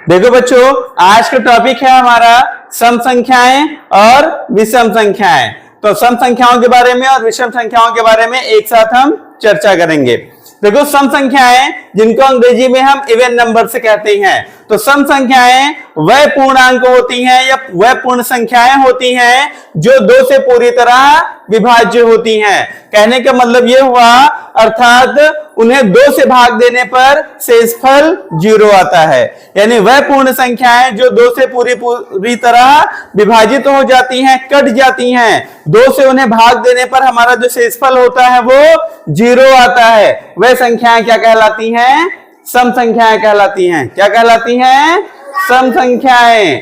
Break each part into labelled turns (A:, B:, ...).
A: देखो बच्चों, आज का टॉपिक है हमारा सम संख्याएं और विषम संख्याएं। तो सम संख्याओं के बारे में और विषम संख्याओं के बारे में एक साथ हम चर्चा करेंगे। देखो, सम संख्याएं जिनको अंग्रेजी में हम इवन नंबर से कहते हैं, तो सम संख्याएं वह पूर्णांक होती हैं या वह पूर्ण संख्याएं होती हैं जो 2 से पूरी तरह विभाज्य होती हैं। कहने का मतलब यह हुआ, अर्थात उन्हें 2 से भाग देने पर शेषफल 0 आता है। यानी वह पूर्ण संख्याएं जो 2 से पूरी तरह विभाजित हो जाती हैं, कट जाती हैं, 2 से उन्हें भाग देने पर हमारा जो शेषफल होता है वो 0 आता है। वह संख्याएं क्या कहलाती हैं? सम संख्याएं कहलाती हैं। क्या कहलाती हैं? सम संख्याएं।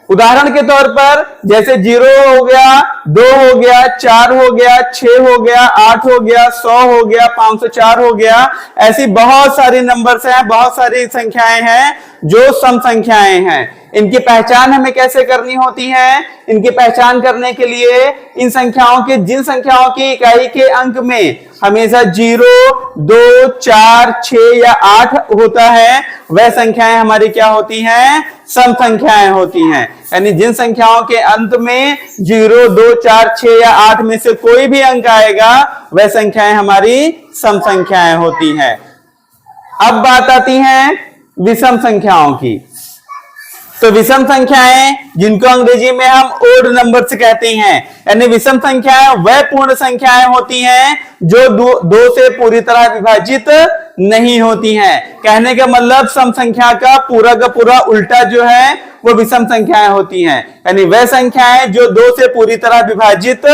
A: उदाहरण के तौर पर जैसे 0 हो गया, 2 हो गया, 4 हो गया, 6 हो गया, 8 हो गया, 100 हो गया, 504 हो गया। ऐसी बहुत सारी नंबर्स हैं, बहुत सारी संख्याएं हैं जो सम संख्याएं हैं। इनकी पहचान हमें कैसे करनी होती है? इनकी पहचान करने के लिए इन संख्याओं के, जिन संख्याओं की इकाई के अंक में हमेशा 0, 2, 4, 6 या 8 होता है, वह संख्याएं हमारी क्या होती हैं? सम संख्याएं होती हैं। यानी जिन संख्याओं के अंत में 0, 2, 4, 6 या 8 में से कोई भी अंक आएगा, वह संख्याएं हमारी सम संख्याएं होती हैं। अब बात आती है विषम संख्याओं की। तो विषम संख्याएं जिनको अंग्रेजी में हम ओड नंबर्स कहते हैं, यानी विषम संख्याएं वह पूर्ण संख्याएं होती हैं जो 2 से पूरी तरह विभाजित नहीं होती हैं। कहने का मतलब सम संख्या का पूरा उल्टा जो है वो विषम संख्याएं होती हैं। यानी वह संख्याएं जो 2 से पूरी तरह विभाजित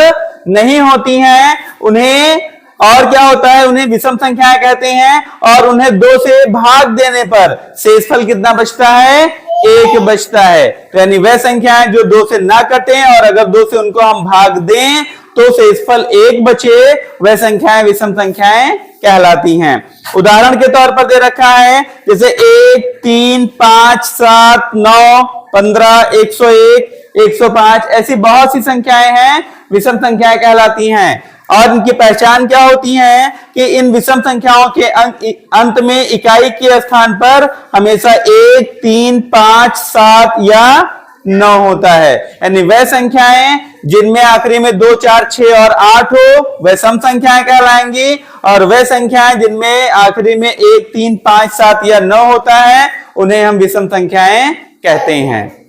A: नहीं होती हैं, उन्हें और क्या होता है? उन्हें विषम संख्याएं कहते हैं। और उन्हें 2 से भाग देने पर शेषफल कितना बचता है? 1 बचता है। तो यानी वह संख्याएं जो 2 से ना कटे और अगर 2 से उनको हम भाग दें तो शेषफल 1 बचे, वह संख्याएं विषम संख्याएं कहलाती हैं। उदाहरण के तौर पर दे रखा है जैसे 1, 3, 5, 7, 9, 15, 101, 105, ऐसी बहुत सी संख्याएं हैं, विषम संख्याएं कहलाती हैं। और इनकी पहचान क्या होती है कि इन विषम संख्याओं के अंत में इकाई के स्थान पर हमेशा 1, 3, 5, 7 या 9 होता है। यानी वह संख्याएं जिनमें आखिरी में 2, 4, 6 और 8 हो, वह सम संख्याएं कहलाएंगी। और वह संख्याएं जिनमें आखिरी में 1, 3, 5, 7 या 9 होता है, उन्हें हम विषम संख्याएं कहते हैं।